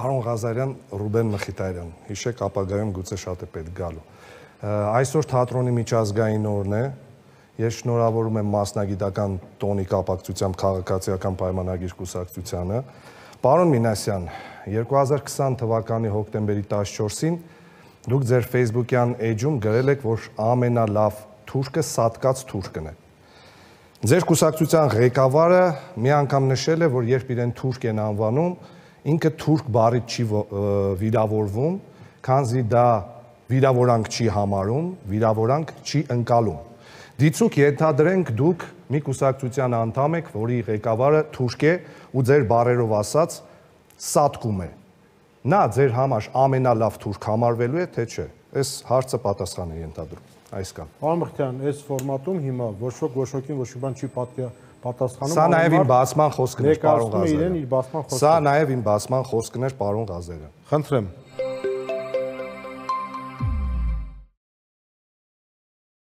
Պարոն Ղազարյան, Ռուբեն Մխիթարյան, հիշեք ապագայում գուցե շատ է պետք գալու։ Այսօր թատրոնի միջազգային օրն է, ես շնորհավորում եմ մասնագիտական տոնի կապակցությամբ քաղաքացիական պայմանագիր կուսակցությանը։ Պարոն Մինասյան, 2020 թվականի հոկտեմբերի 14-ին դուք ձեր Facebook-յան էջում գրել եք, որ ամենալավ թուրքը Սատկած թուրքն է։ Ձեր կուսակցության ղեկավարը մի անգամ նշել է, որ երբ իրեն թուրք են անվանում, ինքը թուրք բառից չի վիրավորվում, քանզի դա վիրավորանք չի համարում, վիրավորանք չի ընկալում։ Դիցուք ենթադրենք դուք մի կուսակցության անդամ եք, որի ղեկավարը թուրք է ու ձեր բառերով ասած սատկում է։ Նա ձեր համար ամենալավ թուրք համարվելու է, թե չէ։ Այս հարցը պատասխան է ենթադրում։ Այսքան։ Պարոն Մխիթարյան, այս ֆորմատում հիմա ոչ ոքին ոչ մի բան չի պատասխանում։ Սա նաև իմ բացման խոսքն էր, պարոն Ղազարյան։ Ներկայացնում է իրեն իր բացման խոսքը։ Սա նաև իմ բացման խոսքն էր, պարոն Ղազարյան։ Խնդրեմ։